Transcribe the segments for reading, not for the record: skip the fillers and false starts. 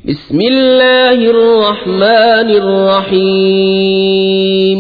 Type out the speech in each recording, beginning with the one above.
بسم الله الرحمن الرحيم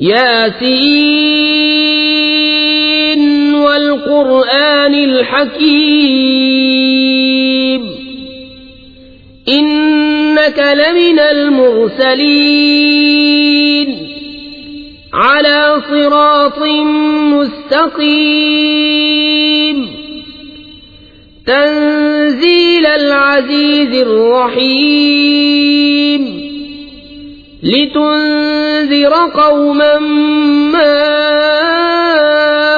ياسين والقرآن الحكيم إنك لمن المرسلين على صراط مستقيم تنزيل العزيز الرحيم لتنذر قوما ما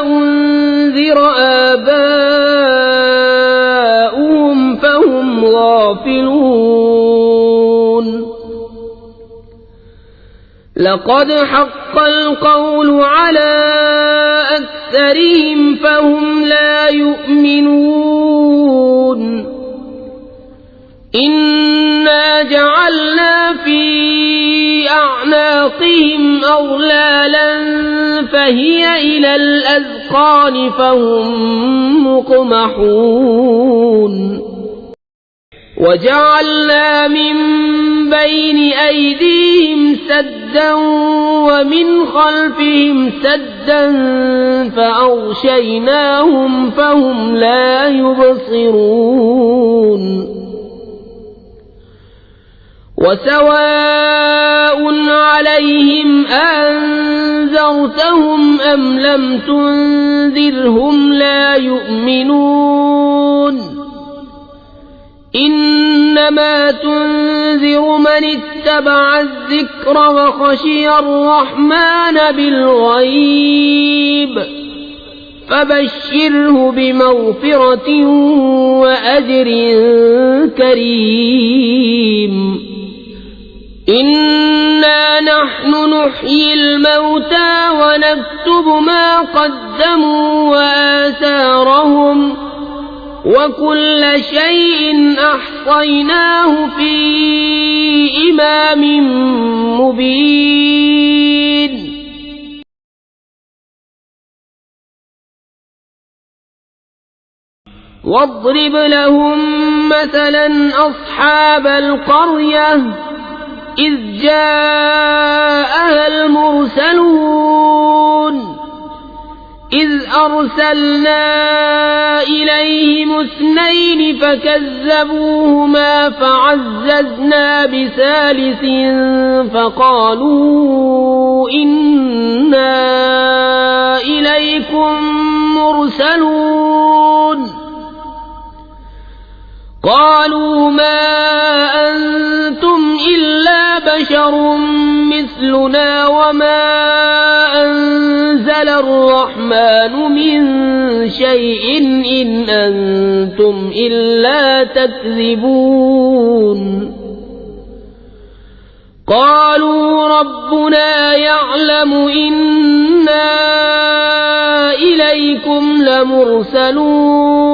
أنذر آباؤهم فهم غافلون لقد حق القول على أكثرهم فهم لا يؤمنون إنا جعلنا في أعناقهم أغلالا فهي إلى الأذقان فهم مقمحون وجعلنا من بين أيديهم سدا ومن خلفهم سدا فأغشيناهم فهم لا يبصرون وسواء عليهم أنذرتهم أم لم تنذرهم لا يؤمنون إنما تنذر من اتبع الذكر وخشي الرحمن بالغيب فبشره بمغفرة وأجر كريم إنا نحن نحيي الموتى ونكتب ما قدموا وآثارهم وكل شيء أحصيناه في إمام مبين واضرب لهم مثلا أصحاب القرية إذ جاءها المرسلون إذ أرسلنا إليهم 2 فكذبوهما فعززنا بثالث فقالوا إنا إليكم مرسلون قالوا ما أنتم إلا بشر مثلنا وما أنزل الرحمن من شيء إن أنتم إلا تكذبون قالوا ربنا يعلم إنا إليكم لمرسلون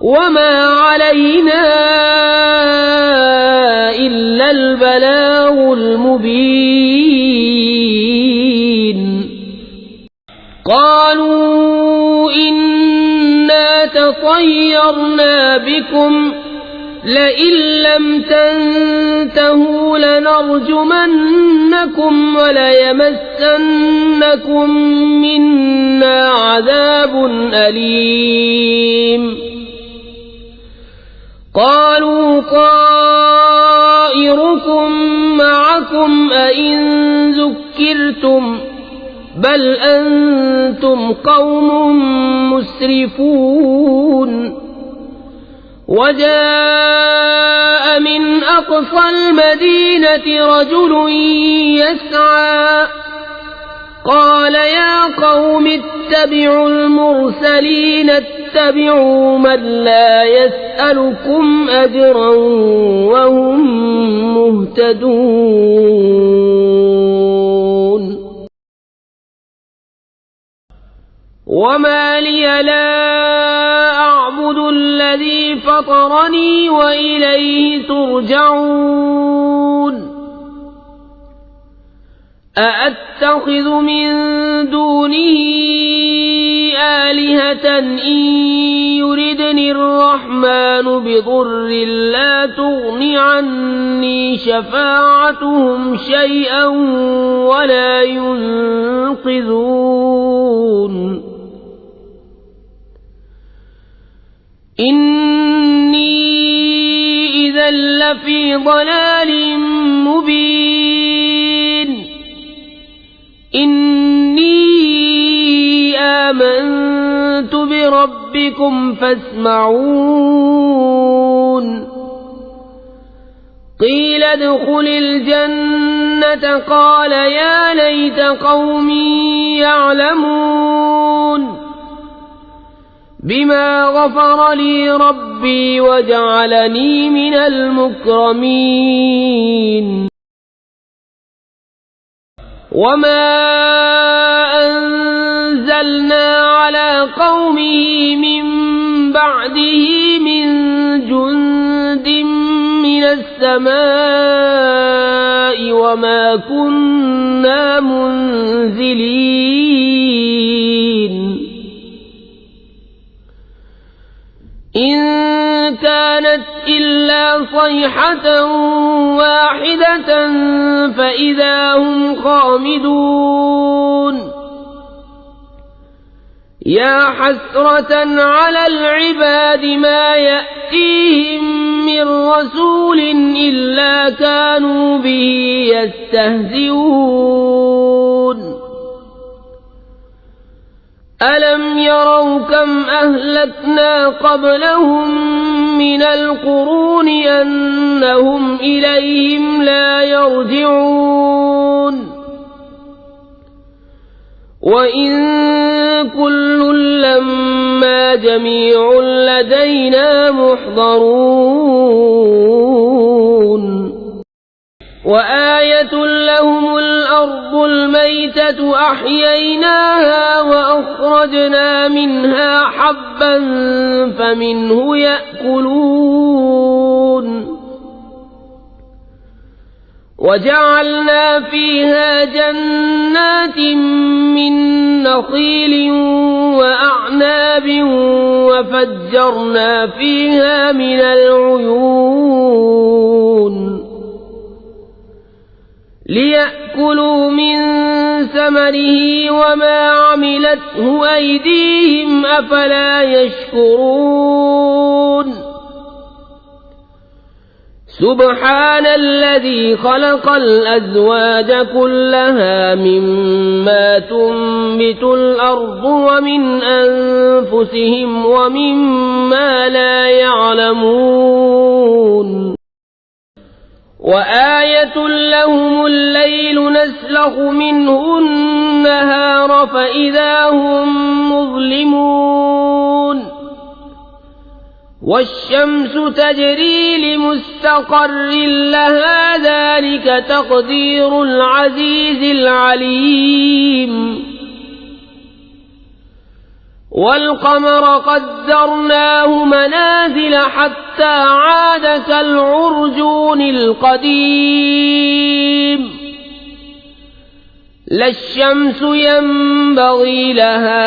وما علينا إلا البلاغ المبين قالوا إنا تطيرنا بكم لئن لم تنتهوا لنرجمنكم وليمسنكم منا عذاب أليم قالوا طائركم معكم أئن ذكرتم بل أنتم قوم مسرفون وجاء من أقصى المدينة رجل يسعى قال يا قوم اتبعوا المرسلين اتبعوا من لا يسألكم أجرا وهم مهتدون وما لي لا أعبد الذي فطرني وإليه ترجعون أأتخذ من دونه آلهة إن يردني الرحمن بضر لا تغن عني شفاعتهم شيئا ولا ينقذون إني إذا لفي ضلال مبين إني آمنت بربكم فاسمعون قيل ادخل الجنة قال يا ليت قومي يعلمون بما غفر لي ربي وجعلني من المكرمين وما أنزلنا على قومه من بعده من جند من السماء وما كنا منزلين إن كانت إلا صيحة واحدة فإذا هم خامدون يا حسرة على العباد ما يأتيهم من رسول إلا كانوا به يستهزئون ألم يروا كم أهلكنا قبلهم من القرون أنهم إليهم لا يرجعون وإن كل لما جميع لدينا محضرون وآية لهم الأرض الميتة أحييناها وأخرجنا منها حبا فمنه يأكلون وجعلنا فيها جنات من نخيل وأعناب وفجرنا فيها من العيون ليأكلوا من ثمره وما عملته أيديهم أفلا يشكرون سبحان الذي خلق الأزواج كلها مما تنبت الأرض ومن أنفسهم ومما لا يعلمون وآية لهم الليل نسلخ منه النهار فإذا هم مظلمون والشمس تجري لمستقر لها ذلك تقدير العزيز العليم والقمر قدرناه منازل حتى عاد كالعرجون القديم لا الشمس ينبغي لها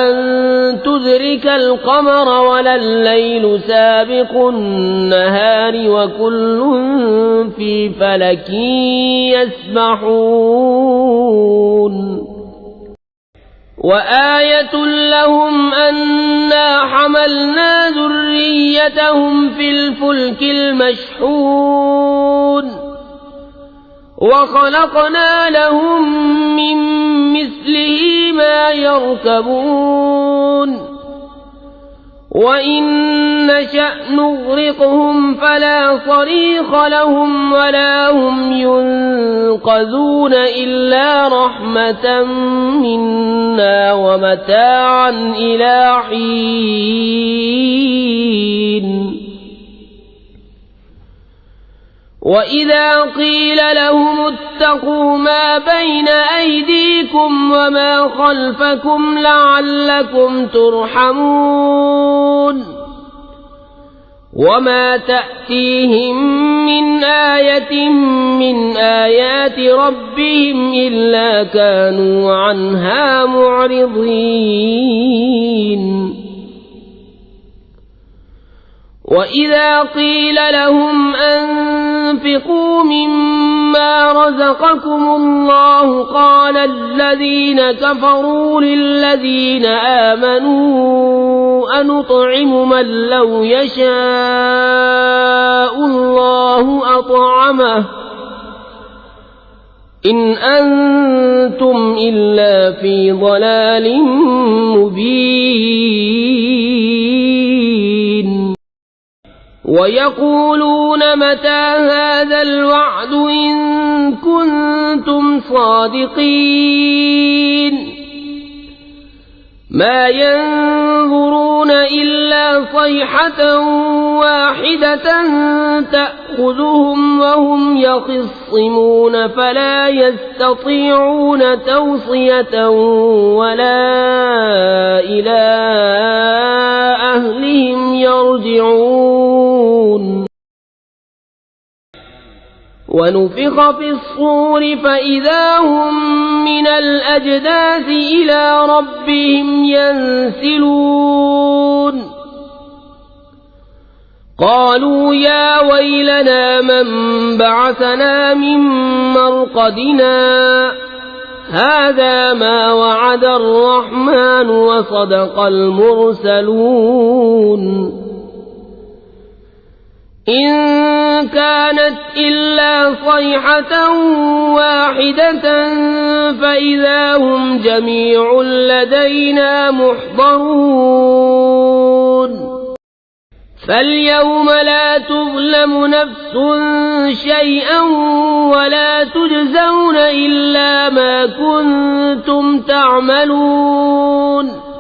أن تدرك القمر ولا الليل سابق النهار وكل في فلك يسبحون وآية لهم أنا حملنا ذريتهم في الفلك المشحون وخلقنا لهم من مثله ما يركبون وإن نشأ نغرقهم فلا صريخ لهم ولا هم ينقذون إلا رحمة منا ومتاعا إلى حين وإذا قيل لهم اتقوا ما بين أيديكم وما خلفكم لعلكم ترحمون وما تأتيهم من آية من آيات ربهم إلا كانوا عنها معرضين وإذا قيل لهم أنفقوا مما رزقكم الله قال الذين كفروا للذين آمنوا أنطعم من لو يشاء الله أطعمه إن أنتم إلا في ضلال مبين ويقولون متى هذا الوعد إن كنتم صادقين ما ينظرون إلا صيحة واحدة تأخذهم وهم يخصمون فلا يستطيعون توصية ولا إلى أهلهم يرجعون ونفخ في الصور فإذا هم من الأجداث إلى ربهم ينسلون قالوا يا ويلنا من بعثنا من مرقدنا هذا ما وعد الرحمن وصدق المرسلون إن كانت إلا صيحة واحدة فإذا هم جميع لدينا محضرون فاليوم لا تظلم نفس شيئا ولا تجزون إلا ما كنتم تعملون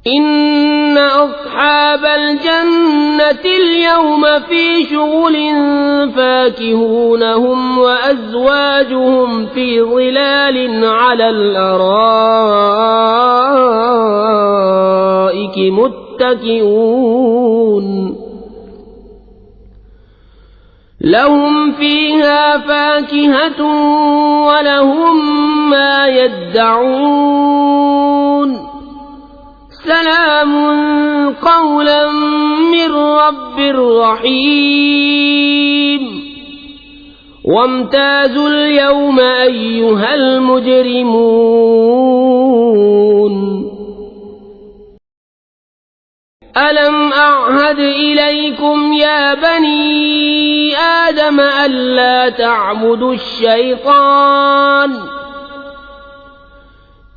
إن أصحاب الجنة اليوم في شغل فاكهون هم وأزواجهم في ظلال على الأرائك متكئون لهم فيها فاكهة ولهم ما يدعون سلام قولا من رب رحيم وامتازوا اليوم أيها المجرمون ألم أعهد إليكم يا بني آدم ألا تعبدوا الشيطان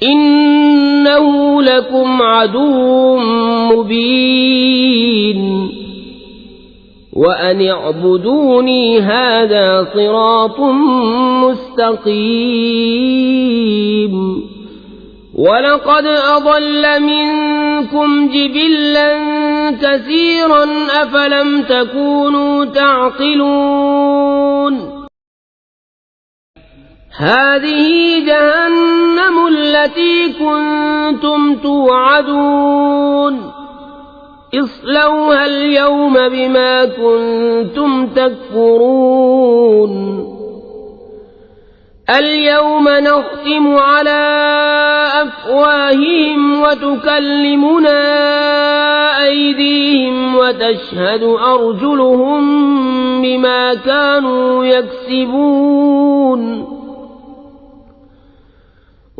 إنه لكم عدو مبين وأن اعبدوني هذا صراط مستقيم ولقد أضل منكم جبلا كثيرا أفلم تكونوا تعقلون هذه جهنم التي كنتم توعدون اصلوها اليوم بما كنتم تكفرون اليوم نختم على أفواههم وتكلمنا أيديهم وتشهد أرجلهم بما كانوا يكسبون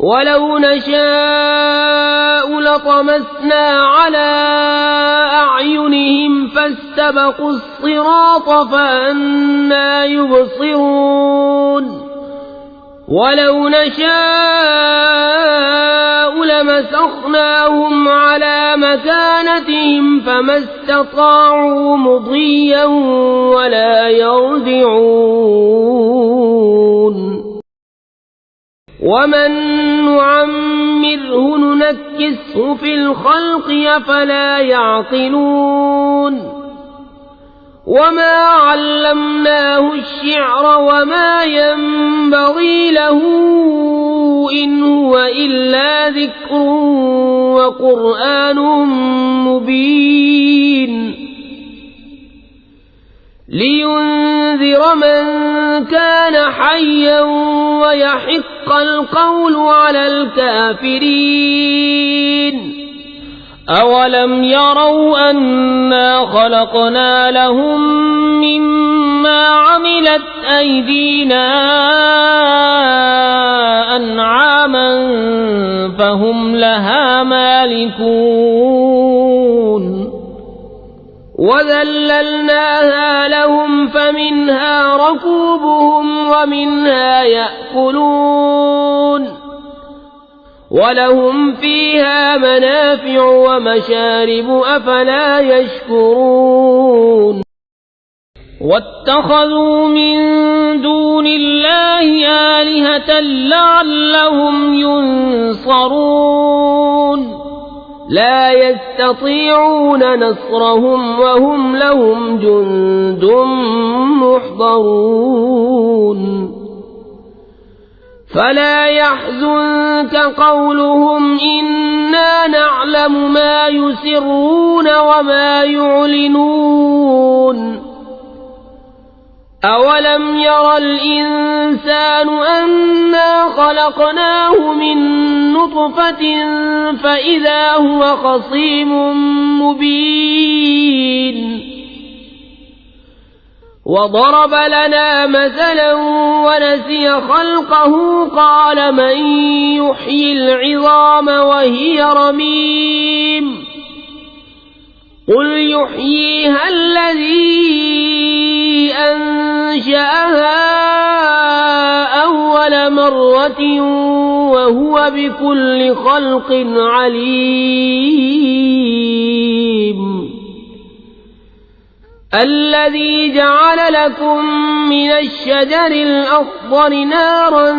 ولو نشاء لطمسنا على أعينهم فاستبقوا الصراط فأنى يبصرون ولو نشاء لمسخناهم على مكانتهم فما استطاعوا مضيا ولا يرجعون ومن نعمره ننكسه في الخلق أفلا يعقلون وما علمناه الشعر وما ينبغي له إن هو إلا ذكر وقرآن مبين لينذر من كان حيا ويحق القول على الكافرين أولم يروا أنا خلقنا لهم مما عملت أيدينا أنعاما فهم لها مالكون وذللناها لهم فمنها ركوبهم ومنها يأكلون ولهم فيها منافع ومشارب أفلا يشكرون واتخذوا من دون الله آلهة لعلهم ينصرون لا يستطيعون نصرهم وهم لهم جند محضرون فلا يحزنك قولهم إنا نعلم ما يسرون وما يعلنون أولم ير الإنسان أنا خلقناه من نطفة فإذا هو خصيم مبين وضرب لنا مثلا ونسي خلقه قال من يحيي العظام وهي رميم قل يحييها الذي أنشأها أول مرة وهو بكل خلق عليم الذي جعل لكم من الشجر الأخضر نارا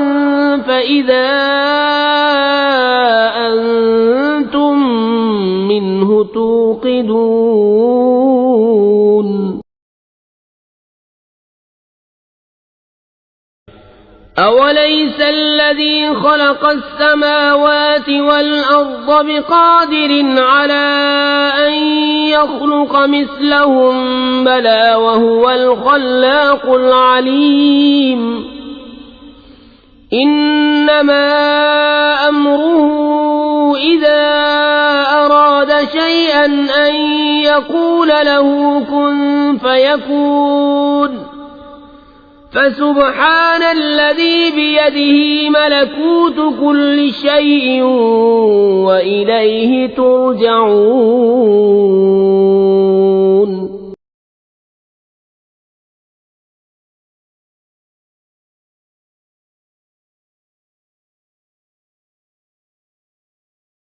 فإذا أنتم منه توقدون أوليس الذي خلق السماوات والأرض بقادر على أن يخلق مثلهم بلى وهو الخلاق العليم إنما أمره إذا أراد شيئا أن يقول له كن فيكون فسبحان الذي بيده ملكوت كل شيء وإليه ترجعون